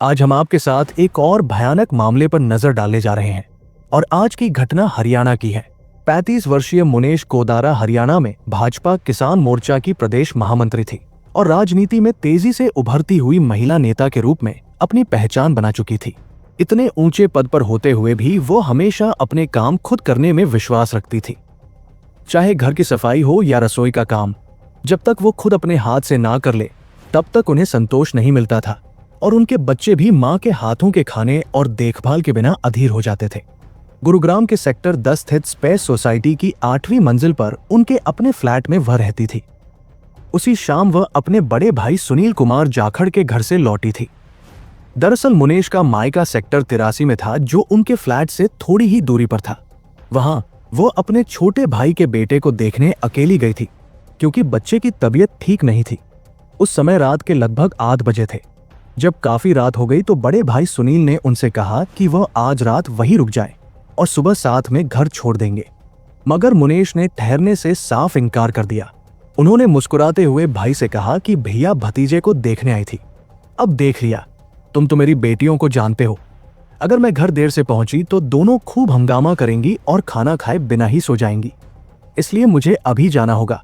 आज हम आपके साथ एक और भयानक मामले पर नजर डालने जा रहे हैं और आज की घटना हरियाणा की है। 35 वर्षीय मुनेश कोदारा हरियाणा में भाजपा किसान मोर्चा की प्रदेश महामंत्री थी और राजनीति में तेजी से उभरती हुई महिला नेता के रूप में अपनी पहचान बना चुकी थी। इतने ऊंचे पद पर होते हुए भी वो हमेशा अपने काम खुद करने में विश्वास रखती थी। चाहे घर की सफाई हो या रसोई का काम, जब तक वो खुद अपने हाथ से ना कर ले तब तक उन्हें संतोष नहीं मिलता था और उनके बच्चे भी मां के हाथों के खाने और देखभाल के बिना अधीर हो जाते थे। गुरुग्राम के सेक्टर 10 स्थित स्पेस सोसाइटी की 8वीं मंजिल पर उनके अपने फ्लैट में वह रहती थी। उसी शाम वह अपने बड़े भाई सुनील कुमार जाखड़ के घर से लौटी थी। दरअसल मुनेश का मायका सेक्टर 83 में था, जो उनके फ्लैट से थोड़ी ही दूरी पर था। वहां वो अपने छोटे भाई के बेटे को देखने अकेली गई थी, क्योंकि बच्चे की तबीयत ठीक नहीं थी। उस समय रात के लगभग 8 बजे थे। जब काफी रात हो गई तो बड़े भाई सुनील ने उनसे कहा कि वह आज रात वहीं रुक जाए और सुबह साथ में घर छोड़ देंगे, मगर मुनेश ने ठहरने से साफ इनकार कर दिया। उन्होंने मुस्कुराते हुए भाई से कहा कि भैया भतीजे को देखने आई थी, अब देख लिया, तुम तो मेरी बेटियों को जानते हो। अगर मैं घर देर से पहुंची तो दोनों खूब हंगामा करेंगी और खाना खाए बिना ही सो जाएंगी, इसलिए मुझे अभी जाना होगा।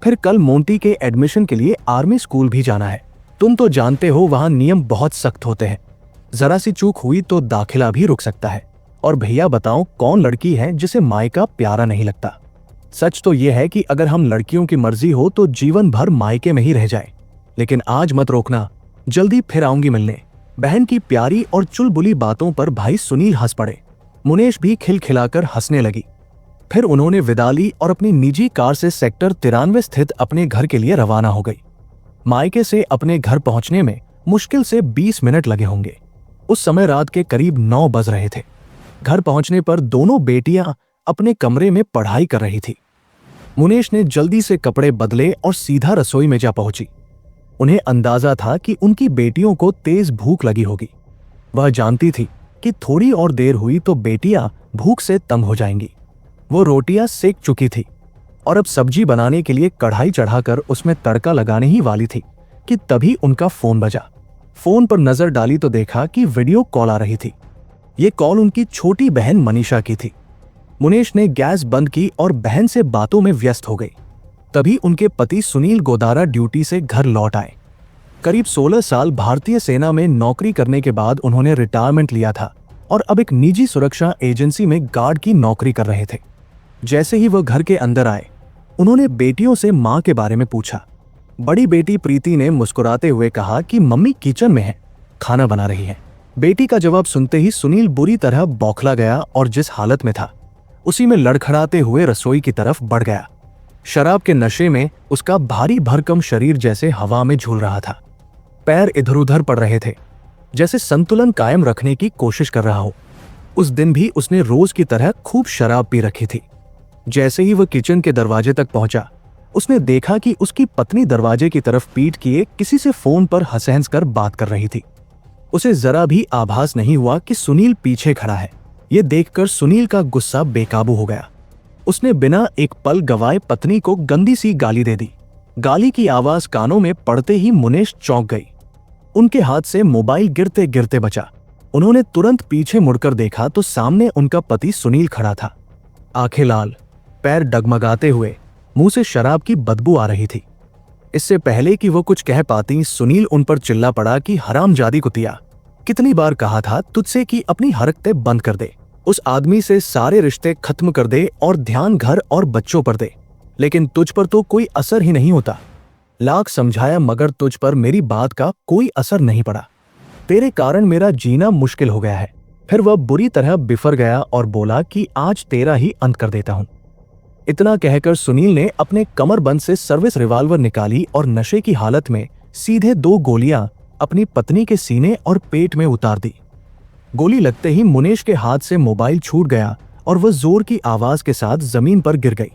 फिर कल मोंटी के एडमिशन के लिए आर्मी स्कूल भी जाना है। तुम तो जानते हो वहां नियम बहुत सख्त होते हैं, जरा सी चूक हुई तो दाखिला भी रुक सकता है। और भैया बताओ, कौन लड़की है जिसे मायका प्यारा नहीं लगता। सच तो यह है कि अगर हम लड़कियों की मर्जी हो तो जीवन भर मायके में ही रह जाए, लेकिन आज मत रोकना, जल्दी फिर आऊंगी मिलने। बहन की प्यारी और चुलबुली बातों पर भाई सुनील हंस पड़े। मुनेश भी खिलखिलाकर हंसने लगी। फिर उन्होंने विदा ली और अपनी निजी कार से सेक्टर 93 स्थित अपने घर के लिए रवाना हो गई। मायके से अपने घर पहुंचने में मुश्किल से 20 मिनट लगे होंगे। उस समय रात के करीब 9 बज रहे थे। घर पहुंचने पर दोनों बेटियां अपने कमरे में पढ़ाई कर रही थी। मुनेश ने जल्दी से कपड़े बदले और सीधा रसोई में जा पहुंची। उन्हें अंदाजा था कि उनकी बेटियों को तेज भूख लगी होगी। वह जानती थी कि थोड़ी और देर हुई तो बेटियां भूख से तंग हो जाएंगी। वो रोटियां सेक चुकी थी और अब सब्जी बनाने के लिए कढ़ाई चढ़ाकर उसमें तड़का लगाने ही वाली थी कि तभी उनका फोन बजा। फोन पर नजर डाली तो देखा कि वीडियो कॉल आ रही थी। ये कॉल उनकी छोटी बहन मनीषा की थी। मुनेश ने गैस बंद की और बहन से बातों में व्यस्त हो गई। तभी उनके पति सुनील गोदारा ड्यूटी से घर लौट आए। करीब 16 साल भारतीय सेना में नौकरी करने के बाद उन्होंने रिटायरमेंट लिया था और अब एक निजी सुरक्षा एजेंसी में गार्ड की नौकरी कर रहे थे। जैसे ही वह घर के अंदर आए, उन्होंने बेटियों से मां के बारे में पूछा। बड़ी बेटी प्रीति ने मुस्कुराते हुए कहा कि मम्मी किचन में है, खाना बना रही है। बेटी का जवाब सुनते ही सुनील बुरी तरह बौखला गया और जिस हालत में था उसी में लड़खड़ाते हुए रसोई की तरफ बढ़ गया। शराब के नशे में उसका भारी भरकम शरीर जैसे हवा में झूल रहा था। पैर इधर उधर पड़ रहे थे, जैसे संतुलन कायम रखने की कोशिश कर रहा हो। उस दिन भी उसने रोज की तरह खूब शराब पी रखी थी। जैसे ही वह किचन के दरवाजे तक पहुंचा, उसने देखा कि उसकी पत्नी दरवाजे की तरफ पीठ किए किसी से फोन पर हंस-हंस कर बात कर रही थी। उसे जरा भी आभास नहीं हुआ कि सुनील पीछे खड़ा है। यह देखकर सुनील का गुस्सा बेकाबू हो गया। उसने बिना एक पल गवाए पत्नी को गंदी सी गाली दे दी। गाली की आवाज कानों में पड़ते ही मुनेश चौंक गई। उनके हाथ से मोबाइल गिरते गिरते बचा। उन्होंने तुरंत पीछे मुड़कर देखा तो सामने उनका पति सुनील खड़ा था, आंखें लाल, पैर डगमगाते हुए, मुंह से शराब की बदबू आ रही थी। इससे पहले कि वो कुछ कह पाती, सुनील उन पर चिल्ला पड़ा कि हरामजादी कुतिया, कितनी बार कहा था तुझसे कि अपनी हरकतें बंद कर दे, उस आदमी से सारे रिश्ते खत्म कर दे और ध्यान घर और बच्चों पर दे, लेकिन तुझ पर तो कोई असर ही नहीं होता। लाख समझाया मगर तुझ पर मेरी बात का कोई असर नहीं पड़ा। तेरे कारण मेरा जीना मुश्किल हो गया है। फिर वह बुरी तरह बिफर गया और बोला कि आज तेरा ही अंत कर देता हूं। इतना कहकर सुनील ने अपने कमरबंद से सर्विस रिवॉल्वर निकाली और नशे की हालत में सीधे 2 गोलियां अपनी पत्नी के सीने और पेट में उतार दी। गोली लगते ही मुनेश के हाथ से मोबाइल छूट गया और वह जोर की आवाज के साथ जमीन पर गिर गई।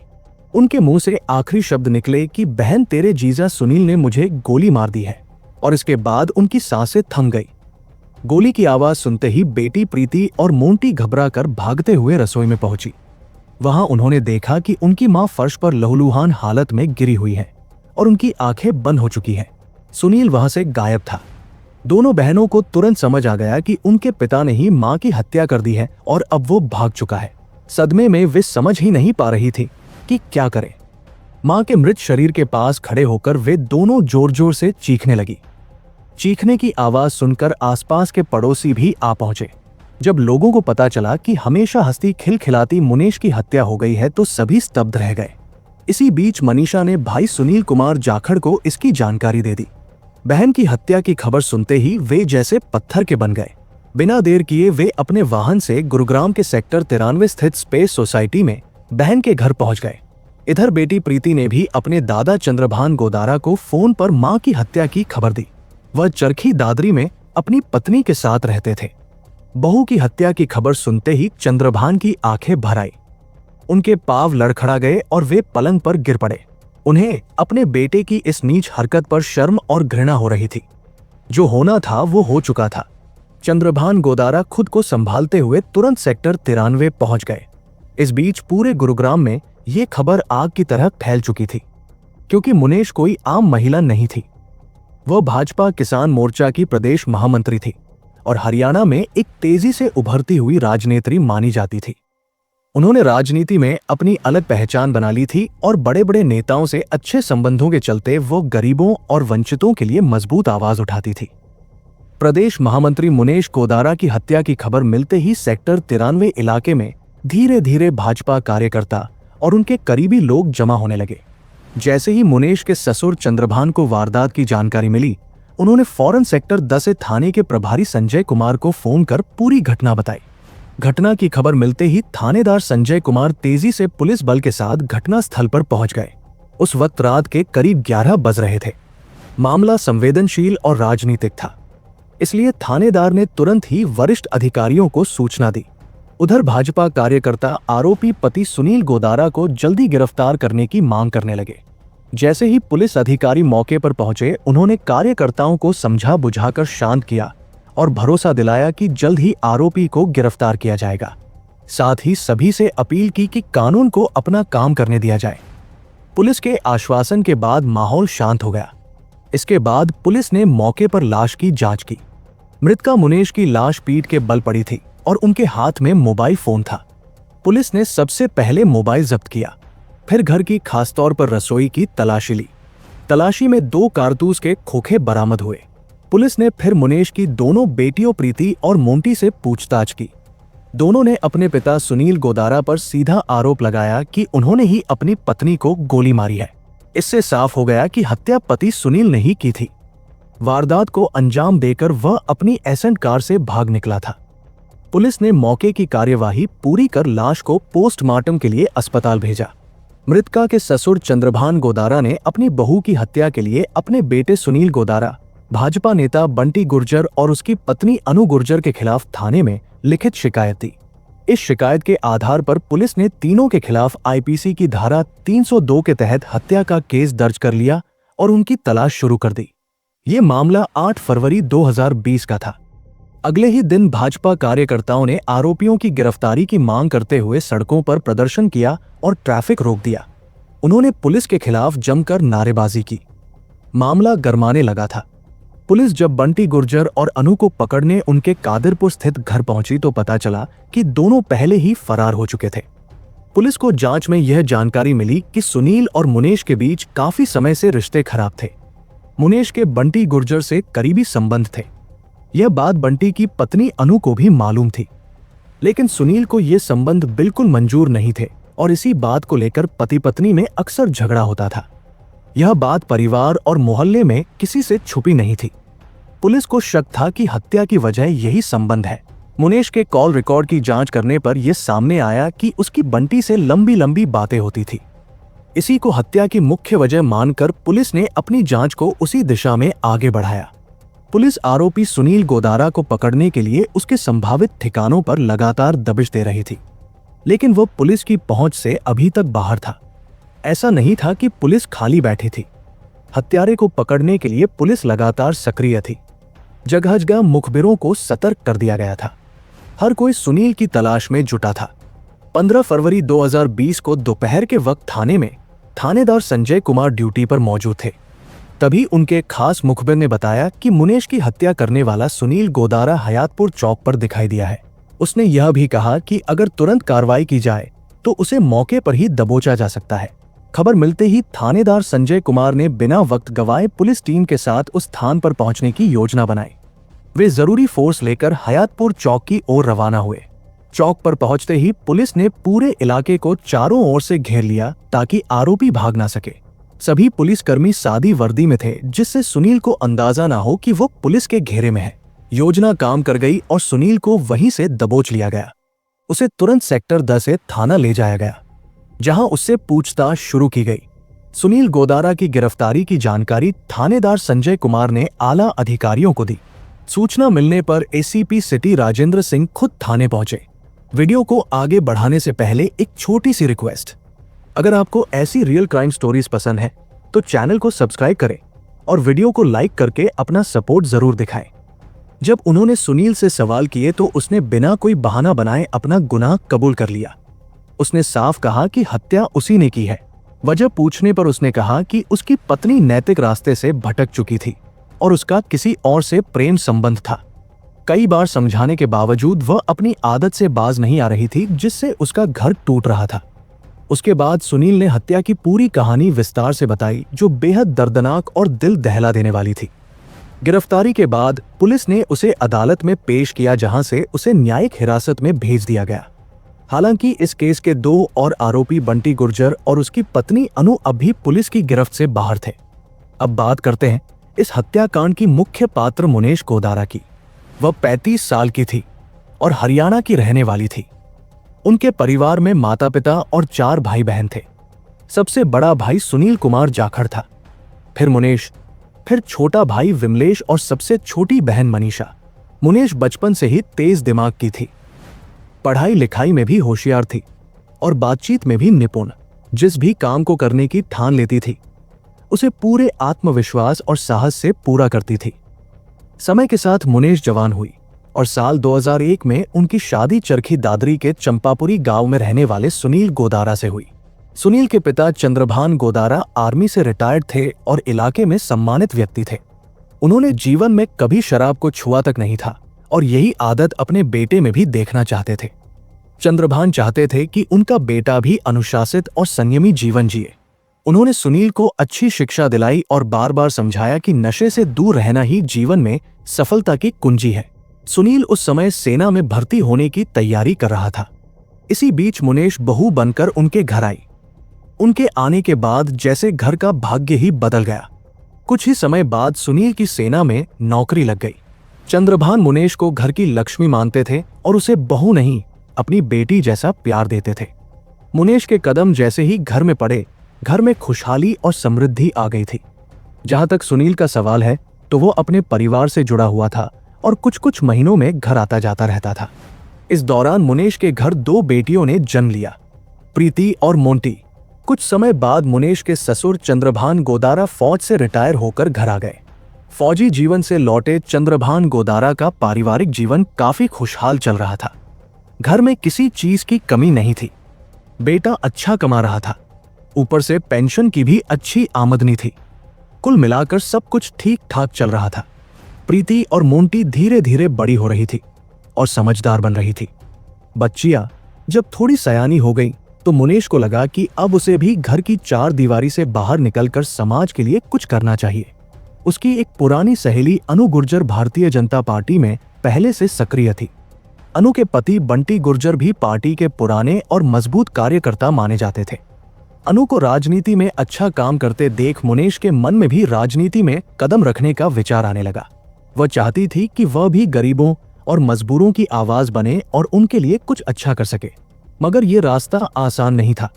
उनके मुंह से आखिरी शब्द निकले कि बहन, तेरे जीजा सुनील ने मुझे गोली मार दी है। और इसके बाद उनकी सांसें थम गई। गोली की आवाज सुनते ही बेटी प्रीति और मोंटी घबराकर भागते हुए रसोई में पहुंची। वहां उन्होंने देखा कि उनकी मां फर्श पर लहूलुहान हालत में गिरी हुई है और उनकी आंखें बंद हो चुकी हैं। सुनील वहां से गायब था। दोनों बहनों को तुरंत समझ आ गया कि उनके पिता ने ही मां की हत्या कर दी है और अब वो भाग चुका है। सदमे में वे समझ ही नहीं पा रही थी कि क्या करें। मां के मृत शरीर के पास खड़े होकर वे दोनों जोर जोर से चीखने लगी। चीखने की आवाज सुनकर आसपास के पड़ोसी भी आ पहुंचे। जब लोगों को पता चला कि हमेशा हंसती खिलखिलाती मुनेश की हत्या हो गई है तो सभी स्तब्ध रह गए। इसी बीच मनीषा ने भाई सुनील कुमार जाखड़ को इसकी जानकारी दे दी। बहन की हत्या की खबर सुनते ही वे जैसे पत्थर के बन गए। बिना देर किए वे अपने वाहन से गुरुग्राम के सेक्टर 93 स्थित स्पेस सोसाइटी में बहन के घर पहुंच गए। इधर बेटी प्रीति ने भी अपने दादा चंद्रभान गोदारा को फोन पर मां की हत्या की खबर दी। वह चरखी दादरी में अपनी पत्नी के साथ रहते थे। बहू की हत्या की खबर सुनते ही चंद्रभान की आंखें भर आई। उनके पांव लड़खड़ा गए और वे पलंग पर गिर पड़े। उन्हें अपने बेटे की इस नीच हरकत पर शर्म और घृणा हो रही थी। जो होना था वो हो चुका था। चंद्रभान गोदारा खुद को संभालते हुए तुरंत सेक्टर 93 पहुंच गए। इस बीच पूरे गुरुग्राम में ये खबर आग की तरह फैल चुकी थी, क्योंकि मुनेश कोई आम महिला नहीं थी। वह भाजपा किसान मोर्चा की प्रदेश महामंत्री थी और हरियाणा में एक तेजी से उभरती हुई राजनेत्री मानी जाती थी। उन्होंने राजनीति में अपनी अलग पहचान बना ली थी और बड़े बड़े नेताओं से अच्छे संबंधों के चलते वो गरीबों और वंचितों के लिए मजबूत आवाज उठाती थी। प्रदेश महामंत्री मुनेश कोदारा की हत्या की खबर मिलते ही सेक्टर 93 इलाके में धीरे धीरे भाजपा कार्यकर्ता और उनके करीबी लोग जमा होने लगे। जैसे ही मुनेश के ससुर चंद्रभान को वारदात की जानकारी मिली, उन्होंने फौरन सेक्टर 10 थाने के प्रभारी संजय कुमार को फोन कर पूरी घटना बताई। घटना की खबर मिलते ही थानेदार संजय कुमार तेजी से पुलिस बल के साथ घटना स्थल पर पहुंच गए। उस वक्त रात के करीब 11 बज रहे थे। मामला संवेदनशील और राजनीतिक था, इसलिए थानेदार ने तुरंत ही वरिष्ठ अधिकारियों को सूचना दी। उधर भाजपा कार्यकर्ता आरोपी पति सुनील गोदारा को जल्दी गिरफ्तार करने की मांग करने लगे। जैसे ही पुलिस अधिकारी मौके पर पहुंचे, उन्होंने कार्यकर्ताओं को समझा बुझाकर शांत किया और भरोसा दिलाया कि जल्द ही आरोपी को गिरफ्तार किया जाएगा। साथ ही सभी से अपील की कि कानून को अपना काम करने दिया जाए। पुलिस के आश्वासन के बाद माहौल शांत हो गया। इसके बाद पुलिस ने मौके पर लाश की जांच की। मृतका मुनेश की लाश पीठ के बल पड़ी थी और उनके हाथ में मोबाइल फोन था। पुलिस ने सबसे पहले मोबाइल जब्त किया, फिर घर की खासतौर पर रसोई की तलाशी ली। तलाशी में 2 कारतूस के खोखे बरामद हुए। पुलिस ने फिर मुनेश की दोनों बेटियों प्रीति और मोंटी से पूछताछ की। दोनों ने अपने पिता सुनील गोदारा पर सीधा आरोप लगाया कि उन्होंने ही अपनी पत्नी को गोली मारी है। इससे साफ हो गया कि हत्या पति सुनील ने ही की थी। वारदात को अंजाम देकर वह अपनी एसेंट कार से भाग निकला था। पुलिस ने मौके की कार्यवाही पूरी कर लाश को पोस्टमार्टम के लिए अस्पताल भेजा। मृतका के ससुर चंद्रभान गोदारा ने अपनी बहू की हत्या के लिए अपने बेटे सुनील गोदारा, भाजपा नेता बंटी गुर्जर और उसकी पत्नी अनु गुर्जर के खिलाफ थाने में लिखित शिकायत दी। इस शिकायत के आधार पर पुलिस ने तीनों के खिलाफ आईपीसी की धारा 302 के तहत हत्या का केस दर्ज कर लिया और उनकी तलाश शुरू कर दी। ये मामला 8 फरवरी 2020 का था। अगले ही दिन भाजपा कार्यकर्ताओं ने आरोपियों की गिरफ्तारी की मांग करते हुए सड़कों पर प्रदर्शन किया और ट्रैफिक रोक दिया। उन्होंने पुलिस के खिलाफ जमकर नारेबाजी की। मामला गरमाने लगा था। पुलिस जब बंटी गुर्जर और अनु को पकड़ने उनके कादिरपुर स्थित घर पहुंची तो पता चला कि दोनों पहले ही फरार हो चुके थे। पुलिस को जांच में यह जानकारी मिली कि सुनील और मुनेश के बीच काफी समय से रिश्ते खराब थे। मुनेश के बंटी गुर्जर से करीबी संबंध थे। यह बात बंटी की पत्नी अनु को भी मालूम थी, लेकिन सुनील को ये संबंध बिल्कुल मंजूर नहीं थे और इसी बात को लेकर पति पत्नी में अक्सर झगड़ा होता था। यह बात परिवार और मोहल्ले में किसी से छुपी नहीं थी। पुलिस को शक था कि हत्या की वजह यही संबंध है। मुनेश के कॉल रिकॉर्ड की जांच करने पर यह सामने आया कि उसकी बंटी से लंबी लंबी बातें होती थी। इसी को हत्या की मुख्य वजह मानकर पुलिस ने अपनी जांच को उसी दिशा में आगे बढ़ाया। पुलिस आरोपी सुनील गोदारा को पकड़ने के लिए उसके संभावित ठिकानों पर लगातार दबिश दे रही थी, लेकिन वो पुलिस की पहुंच से अभी तक बाहर था। ऐसा नहीं था कि पुलिस खाली बैठी थी। हत्यारे को पकड़ने के लिए पुलिस लगातार सक्रिय थी। जगह जगह मुखबिरों को सतर्क कर दिया गया था। हर कोई सुनील की तलाश में जुटा था। 15 फरवरी 2020 को दोपहर के वक्त थाने में थानेदार संजय कुमार ड्यूटी पर मौजूद थे। तभी उनके खास मुखबिर ने बताया कि मुनेश की हत्या करने वाला सुनील गोदारा हयातपुर चौक पर दिखाई दिया है। उसने यह भी कहा कि अगर तुरंत कार्रवाई की जाए तो उसे मौके पर ही दबोचा जा सकता है। खबर मिलते ही थानेदार संजय कुमार ने बिना वक्त गवाए पुलिस टीम के साथ उस स्थान पर पहुंचने की योजना बनाई। वे जरूरी फोर्स लेकर हयातपुर चौक की ओर रवाना हुए। चौक पर पहुंचते ही पुलिस ने पूरे इलाके को चारों ओर से घेर लिया ताकि आरोपी भाग ना सके। सभी पुलिसकर्मी सादी वर्दी में थे, जिससे सुनील को अंदाजा ना हो कि वो पुलिस के घेरे में है। योजना काम कर गई और सुनील को वहीं से दबोच लिया गया। उसे तुरंत सेक्टर 10 से थाना ले जाया गया, जहां उससे पूछताछ शुरू की गई। सुनील गोदारा की गिरफ्तारी की जानकारी थानेदार संजय कुमार ने आला अधिकारियों को दी। सूचना मिलने पर एसीपी सिटी राजेंद्र सिंह खुद थाने पहुंचे। वीडियो को आगे बढ़ाने से पहले एक छोटी सी रिक्वेस्ट, अगर आपको ऐसी रियल क्राइम स्टोरीज पसंद है तो चैनल को सब्सक्राइब करें और वीडियो को लाइक करके अपना सपोर्ट जरूर दिखाएं। जब उन्होंने सुनील से सवाल किए तो उसने बिना कोई बहाना बनाए अपना गुनाह कबूल कर लिया। उसने साफ कहा कि हत्या उसी ने की है। वजह पूछने पर उसने कहा कि उसकी पत्नी नैतिक रास्ते से भटक चुकी थी और उसका किसी और से प्रेम संबंध था। कई बार समझाने के बावजूद वह अपनी आदत से बाज नहीं आ रही थी, जिससे उसका घर टूट रहा था। उसके बाद सुनील ने हत्या की पूरी कहानी विस्तार से बताई, जो बेहद दर्दनाक और दिल दहला देने वाली थी। गिरफ्तारी के बाद पुलिस ने उसे अदालत में पेश किया, जहां से उसे न्यायिक हिरासत में भेज दिया गया। हालांकि इस केस के 2 और आरोपी बंटी गुर्जर और उसकी पत्नी अनु अब भी पुलिस की गिरफ्त से बाहर थे। अब बात करते हैं इस हत्याकांड की मुख्य पात्र मुनेश गोदारा की। वह 35 साल की थी और हरियाणा की रहने वाली थी। उनके परिवार में माता पिता और 4 भाई बहन थे। सबसे बड़ा भाई सुनील कुमार जाखड़ था, फिर मुनेश, फिर छोटा भाई विमलेश और सबसे छोटी बहन मनीषा। मुनेश बचपन से ही तेज दिमाग की थी, पढ़ाई लिखाई में भी होशियार थी और बातचीत में भी निपुण। जिस भी काम को करने की ठान लेती थी उसे पूरे आत्मविश्वास और साहस से पूरा करती थी। समय के साथ मुनेश जवान हुई और साल 2001 में उनकी शादी चरखी दादरी के चंपापुरी गांव में रहने वाले सुनील गोदारा से हुई। सुनील के पिता चंद्रभान गोदारा आर्मी से रिटायर्ड थे और इलाके में सम्मानित व्यक्ति थे। उन्होंने जीवन में कभी शराब को छुआ तक नहीं था और यही आदत अपने बेटे में भी देखना चाहते थे। चंद्रभान चाहते थे कि उनका बेटा भी अनुशासित और संयमी जीवन जिए। उन्होंने सुनील को अच्छी शिक्षा दिलाई और बार बार समझाया कि नशे से दूर रहना ही जीवन में सफलता की कुंजी है। सुनील उस समय सेना में भर्ती होने की तैयारी कर रहा था। इसी बीच मुनेश बहू बनकर उनके घर आई। उनके आने के बाद जैसे घर का भाग्य ही बदल गया। कुछ ही समय बाद सुनील की सेना में नौकरी लग गई। चंद्रभान मुनेश को घर की लक्ष्मी मानते थे और उसे बहू नहीं, अपनी बेटी जैसा प्यार देते थे। मुनेश के कदम जैसे ही घर में पड़े, घर में खुशहाली और समृद्धि आ गई थी। जहां तक सुनील का सवाल है तो वो अपने परिवार से जुड़ा हुआ था और कुछ कुछ महीनों में घर आता जाता रहता था। इस दौरान मुनेश के घर 2 बेटियों ने जन्म लिया, प्रीति और मोंटी। कुछ समय बाद मुनेश के ससुर चंद्रभान गोदारा फौज से रिटायर होकर घर आ गए। फौजी जीवन से लौटे चंद्रभान गोदारा का पारिवारिक जीवन काफी खुशहाल चल रहा था। घर में किसी चीज की कमी नहीं थी। बेटा अच्छा कमा रहा था, ऊपर से पेंशन की भी अच्छी आमदनी थी। कुल मिलाकर सब कुछ ठीक ठाक चल रहा था। प्रीति और मोंटी धीरे धीरे बड़ी हो रही थी और समझदार बन रही थी। बच्चियां जब थोड़ी सयानी हो गई तो मुनेश को लगा कि अब उसे भी घर की 4 दीवारी से बाहर निकलकर समाज के लिए कुछ करना चाहिए। उसकी एक पुरानी सहेली अनु गुर्जर भारतीय जनता पार्टी में पहले से सक्रिय थी। अनु के पति बंटी गुर्जर भी पार्टी के पुराने और मजबूत कार्यकर्ता माने जाते थे। अनु को राजनीति में अच्छा काम करते देख मुनेश के मन में भी राजनीति में कदम रखने का विचार आने लगा। वह चाहती थी कि वह भी गरीबों और मजबूरों की आवाज बने और उनके लिए कुछ अच्छा कर सके, मगर ये रास्ता आसान नहीं था।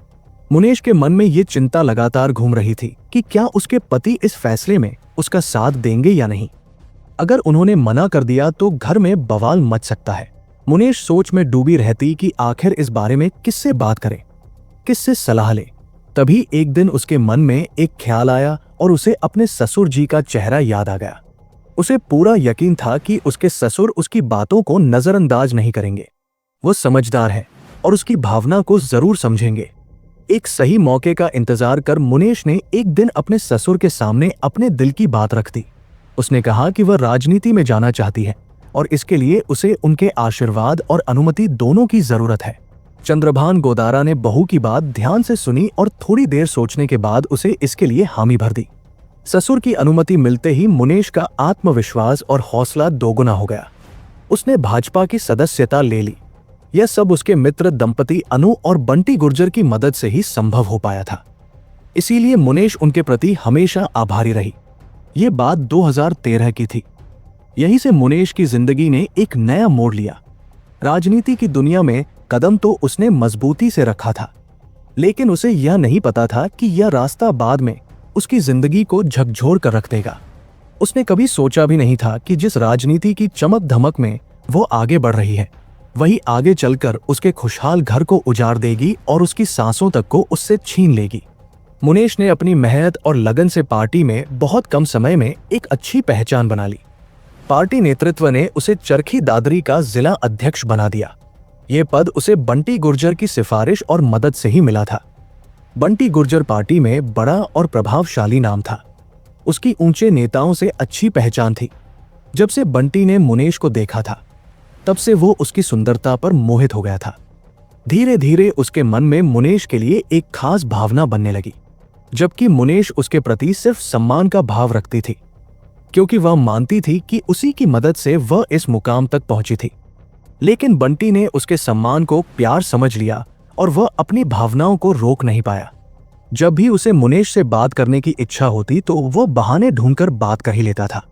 मुनेश के मन में ये चिंता लगातार घूम रही थी कि क्या उसके पति इस फैसले में उसका साथ देंगे या नहीं। अगर उन्होंने मना कर दिया तो घर में बवाल मच सकता है। मुनेश सोच में डूबी रहती कि आखिर इस बारे में किससे बात करे, किससे सलाह ले। तभी एक दिन उसके मन में एक ख्याल आया और उसे अपने ससुर जी का चेहरा याद आ गया। उसे पूरा यकीन था कि उसके ससुर उसकी बातों को नजरअंदाज नहीं करेंगे। वो समझदार है और उसकी भावना को जरूर समझेंगे। एक सही मौके का इंतजार कर मुनेश ने एक दिन अपने ससुर के सामने अपने दिल की बात रख दी। उसने कहा कि वह राजनीति में जाना चाहती है और इसके लिए उसे उनके आशीर्वाद और अनुमति दोनों की जरूरत है। चंद्रभान गोदारा ने बहू की बात ध्यान से सुनी और थोड़ी देर सोचने के बाद उसे इसके लिए हामी भर दी। ससुर की अनुमति मिलते ही मुनेश का आत्मविश्वास और हौसला दोगुना हो गया। उसने भाजपा की सदस्यता ले ली। यह सब उसके मित्र दंपति अनु और बंटी गुर्जर की मदद से ही संभव हो पाया था। इसीलिए मुनेश उनके प्रति हमेशा आभारी रही। ये बात 2013 की थी। यहीं से मुनेश की जिंदगी ने एक नया मोड़ लिया। राजनीति की दुनिया में कदम तो उसने मजबूती से रखा था, लेकिन उसे यह नहीं पता था कि यह रास्ता बाद में उसकी जिंदगी को झकझोर कर रख देगा। उसने कभी सोचा भी नहीं था कि जिस राजनीति की चमक धमक में वो आगे बढ़ रही है, वही आगे चलकर उसके खुशहाल घर को उजाड़ देगी और उसकी सांसों तक को उससे छीन लेगी। मुनेश ने अपनी मेहनत और लगन से पार्टी में बहुत कम समय में एक अच्छी पहचान बना ली। पार्टी नेतृत्व ने उसे चरखी दादरी का जिला अध्यक्ष बना दिया। ये पद उसे बंटी गुर्जर की सिफारिश और मदद से ही मिला था। बंटी गुर्जर पार्टी में बड़ा और प्रभावशाली नाम था। उसकी ऊंचे नेताओं से अच्छी पहचान थी। जब से बंटी ने मुनेश को देखा था, तब से वो उसकी सुंदरता पर मोहित हो गया था। धीरे धीरे उसके मन में मुनेश के लिए एक खास भावना बनने लगी, जबकि मुनेश उसके प्रति सिर्फ सम्मान का भाव रखती थी, क्योंकि वह मानती थी कि उसी की मदद से वह इस मुकाम तक पहुंची थी। लेकिन बंटी ने उसके सम्मान को प्यार समझ लिया और वह अपनी भावनाओं को रोक नहीं पाया। जब भी उसे मुनेश से बात करने की इच्छा होती तो वह बहाने ढूंढकर बात कर ही लेता था।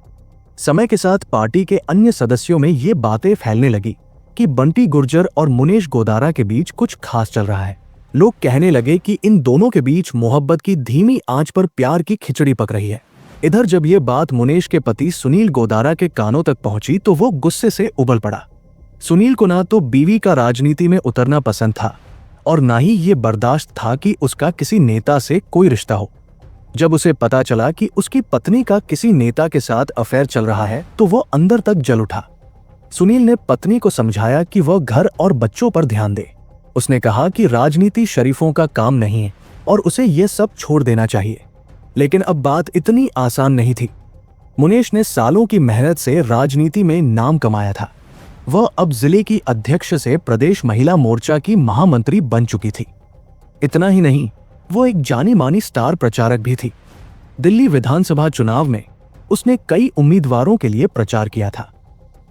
समय के साथ पार्टी के अन्य सदस्यों में ये बातें फैलने लगी कि बंटी गुर्जर और मुनेश गोदारा के बीच कुछ खास चल रहा है। लोग कहने लगे कि इन दोनों के बीच मोहब्बत की धीमी आंच पर प्यार की खिचड़ी पक रही है। इधर जब ये बात मुनेश के पति सुनील गोदारा के कानों तक पहुंची तो वो गुस्से से उबल पड़ा। सुनील को ना तो बीवी का राजनीति में उतरना पसंद था और ना ही ये बर्दाश्त था कि उसका किसी नेता से कोई रिश्ता हो। जब उसे पता चला कि उसकी पत्नी का किसी नेता के साथ अफेयर चल रहा है तो वो अंदर तक जल उठा। सुनील ने पत्नी को समझाया कि वह घर और बच्चों पर ध्यान दे। उसने कहा कि राजनीति शरीफों का काम नहीं है और उसे ये सब छोड़ देना चाहिए। लेकिन अब बात इतनी आसान नहीं थी। मुनेश ने सालों की मेहनत से राजनीति में नाम कमाया था। वह अब जिले की अध्यक्ष से प्रदेश महिला मोर्चा की महामंत्री बन चुकी थी। इतना ही नहीं, वो एक जानी मानी स्टार प्रचारक भी थी। दिल्ली विधानसभा चुनाव में उसने कई उम्मीदवारों के लिए प्रचार किया था।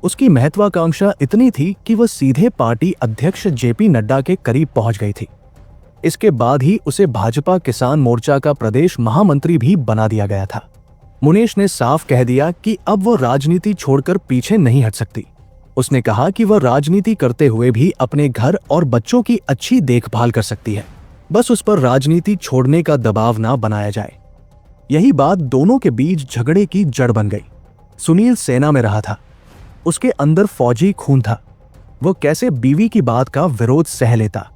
उसकी महत्वाकांक्षा इतनी थी कि वह सीधे पार्टी अध्यक्ष जेपी नड्डा के करीब पहुंच गई थी। इसके बाद ही उसे भाजपा किसान मोर्चा का प्रदेश महामंत्री भी बना दिया गया था। मुनेश ने साफ कह दिया कि अब वो राजनीति छोड़कर पीछे नहीं हट सकती। उसने कहा कि वह राजनीति करते हुए भी अपने घर और बच्चों की अच्छी देखभाल कर सकती है, बस उस पर राजनीति छोड़ने का दबाव ना बनाया जाए। यही बात दोनों के बीच झगड़े की जड़ बन गई। सुनील सेना में रहा था, उसके अंदर फौजी खून था। वो कैसे बीवी की बात का विरोध सह लेता।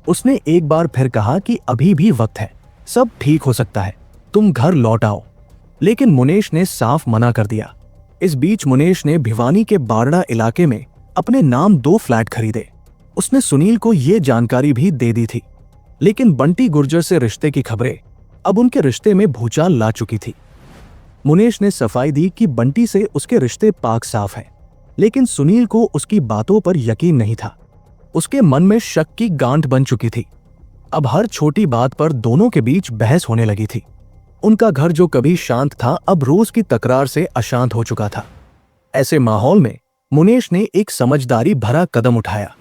उसने एक बार फिर कहा कि अभी भी वक्त है, सब ठीक हो सकता है, तुम घर लौट आओ। लेकिन मुनेश ने साफ मना कर दिया। इस बीच मुनेश ने भिवानी के बारड़ा इलाके में अपने नाम 2 फ्लैट खरीदे। उसने सुनील को ये जानकारी भी दे दी थी। लेकिन बंटी गुर्जर से रिश्ते की खबरें अब उनके रिश्ते में भूचाल ला चुकी थी। मुनेश ने सफाई दी कि बंटी से उसके रिश्ते पाक साफ हैं, लेकिन सुनील को उसकी बातों पर यकीन नहीं था। उसके मन में शक की गांठ बन चुकी थी। अब हर छोटी बात पर दोनों के बीच बहस होने लगी थी। उनका घर जो कभी शांत था अब रोज की तकरार से अशांत हो चुका था। ऐसे माहौल में मुनेश ने एक समझदारी भरा कदम उठाया।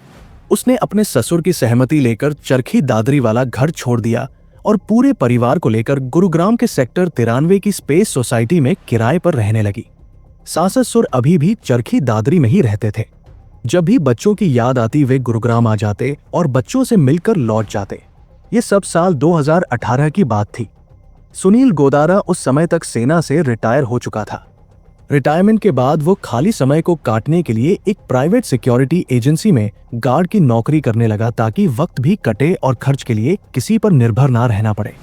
उसने अपने ससुर की सहमति लेकर चरखी दादरी वाला घर छोड़ दिया और पूरे परिवार को लेकर गुरुग्राम के सेक्टर 93 की स्पेस सोसाइटी में किराए पर रहने लगी। सास ससुर अभी भी चरखी दादरी में ही रहते थे। जब भी बच्चों की याद आती वे गुरुग्राम आ जाते और बच्चों से मिलकर लौट जाते। ये सब साल 2018 की बात थी। सुनील गोदारा उस समय तक सेना से रिटायर हो चुका था। रिटायरमेंट के बाद वो खाली समय को काटने के लिए एक प्राइवेट सिक्योरिटी एजेंसी में गार्ड की नौकरी करने लगा, ताकि वक्त भी कटे और खर्च के लिए किसी पर निर्भर ना रहना पड़े।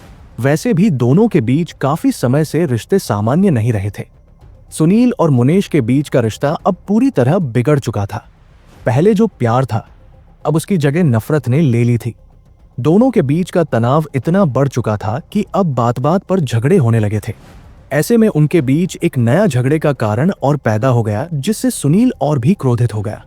वैसे भी दोनों के बीच काफी समय से रिश्ते सामान्य नहीं रहे थे। सुनील और मुनेश के बीच का रिश्ता अब पूरी तरह बिगड़ चुका था। पहले जो प्यार था अब उसकी जगह नफरत ने ले ली थी। दोनों के बीच का तनाव इतना बढ़ चुका था कि अब बात बात पर झगड़े होने लगे थे। ऐसे में उनके बीच एक नया झगड़े का कारण और पैदा हो गया, जिससे सुनील और भी क्रोधित हो गया।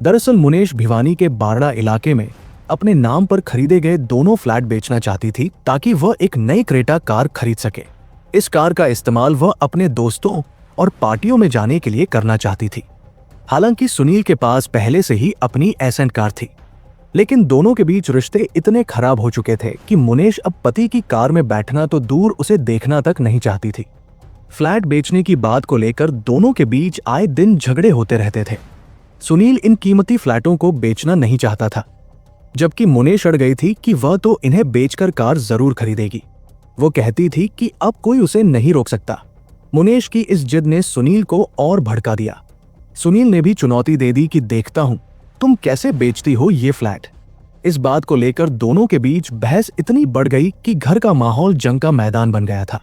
दरअसल मुनेश भिवानी के बारड़ा इलाके में अपने नाम पर खरीदे गए दोनों फ्लैट बेचना चाहती थी ताकि वह एक नई क्रेटा कार खरीद सके। इस कार का इस्तेमाल वह अपने दोस्तों और पार्टियों में जाने के लिए करना चाहती थी। हालांकि सुनील के पास पहले से ही अपनी एसेंट कार थी, लेकिन दोनों के बीच रिश्ते इतने खराब हो चुके थे कि मुनेश अब पति की कार में बैठना तो दूर, उसे देखना तक नहीं चाहती थी। फ्लैट बेचने की बात को लेकर दोनों के बीच आए दिन झगड़े होते रहते थे। सुनील इन कीमती फ्लैटों को बेचना नहीं चाहता था, जबकि मुनेश अड़ गई थी कि वह तो इन्हें बेचकर कार जरूर खरीदेगी। वो कहती थी कि अब कोई उसे नहीं रोक सकता। मुनेश की इस जिद ने सुनील को और भड़का दिया। सुनील ने भी चुनौती दे दी कि देखता हूं तुम कैसे बेचती हो ये फ्लैट। इस बात को लेकर दोनों के बीच बहस इतनी बढ़ गई कि घर का माहौल जंग का मैदान बन गया था।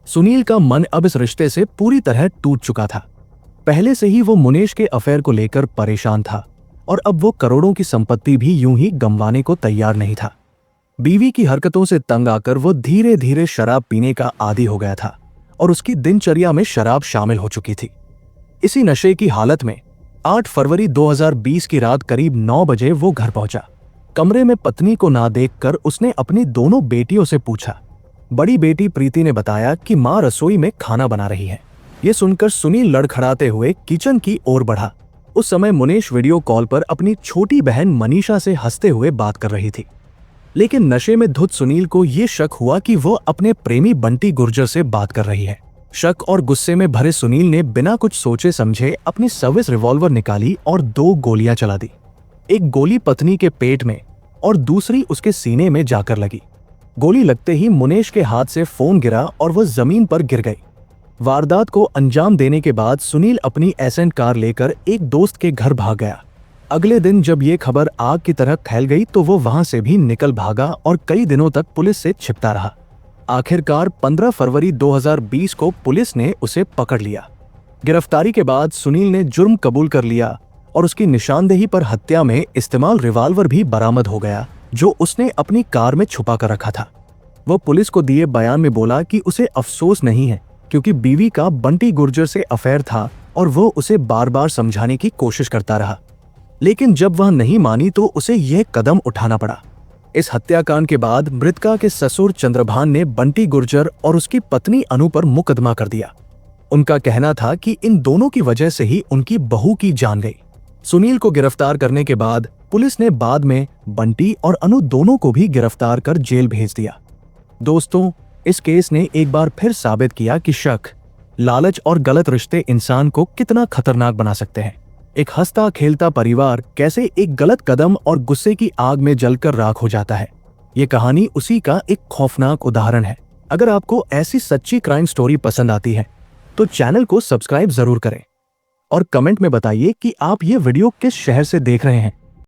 सुनील का मन अब इस रिश्ते से पूरी तरह टूट चुका था। पहले से ही वो मुनेश के अफेयर को लेकर परेशान था और अब वो करोड़ों की संपत्ति भी यूं ही गंवाने को तैयार नहीं था। बीवी की हरकतों से तंग आकर वो धीरे धीरे शराब पीने का आदी हो गया था और उसकी दिनचर्या में शराब शामिल हो चुकी थी। इसी नशे की हालत में 8 फरवरी 2020 की रात करीब 9 बजे वो घर पहुंचा। कमरे में पत्नी को ना देखकर उसने अपनी दोनों बेटियों से पूछा। बड़ी बेटी प्रीति ने बताया कि मां रसोई में खाना बना रही है। ये सुनकर सुनील लड़खड़ाते हुए किचन की ओर बढ़ा। उस समय मुनेश वीडियो कॉल पर अपनी छोटी बहन मनीषा से हंसते हुए बात कर रही थी। लेकिन नशे में धुत सुनील को ये शक हुआ कि वो अपने प्रेमी बंटी गुर्जर से बात कर रही है। शक और गुस्से में भरे सुनील ने बिना कुछ सोचे समझे अपनी सर्विस रिवॉल्वर निकाली और 2 गोलियां चला दी। एक गोली पत्नी के पेट में और दूसरी उसके सीने में जाकर लगी। गोली लगते ही मुनेश के हाथ से फोन गिरा और वह जमीन पर गिर गई। वारदात को अंजाम देने के बाद सुनील अपनी एसेंट कार लेकर एक दोस्त के घर भाग गया। अगले दिन जब ये खबर आग की तरह फैल गई तो वो वहां से भी निकल भागा और कई दिनों तक पुलिस से छिपता रहा। आखिरकार 15 फरवरी 2020 को पुलिस ने उसे पकड़ लिया। गिरफ्तारी के बाद सुनील ने जुर्म कबूल कर लिया और उसकी निशानदेही पर हत्या में इस्तेमाल रिवॉल्वर भी बरामद हो गया, जो उसने अपनी कार में छुपा कर रखा था। वह पुलिस को दिए बयान में बोला कि उसे अफसोस नहीं है क्योंकि बीवी का बंटी गुर्जर से अफेयर था और वो उसे बार बार समझाने की कोशिश करता रहा, लेकिन जब वह नहीं मानी तो उसे यह कदम उठाना पड़ा। इस हत्याकांड के बाद मृतका के ससुर चंद्रभान ने बंटी गुर्जर और उसकी पत्नी अनु पर मुकदमा कर दिया। उनका कहना था कि इन दोनों की वजह से ही उनकी बहू की जान गई। सुनील को गिरफ्तार करने के बाद पुलिस ने बाद में बंटी और अनु दोनों को भी गिरफ्तार कर जेल भेज दिया। दोस्तों, इस केस ने एक बार फिर साबित किया कि शक, लालच और गलत रिश्ते इंसान को कितना खतरनाक बना सकते हैं। एक हंसता खेलता परिवार कैसे एक गलत कदम और गुस्से की आग में जलकर राख हो जाता है। ये कहानी उसी का एक खौफनाक उदाहरण है। अगर आपको ऐसी सच्ची क्राइम स्टोरी पसंद आती है तो चैनल को सब्सक्राइब जरूर करें और कमेंट में बताइए कि आप ये वीडियो किस शहर से देख रहे हैं।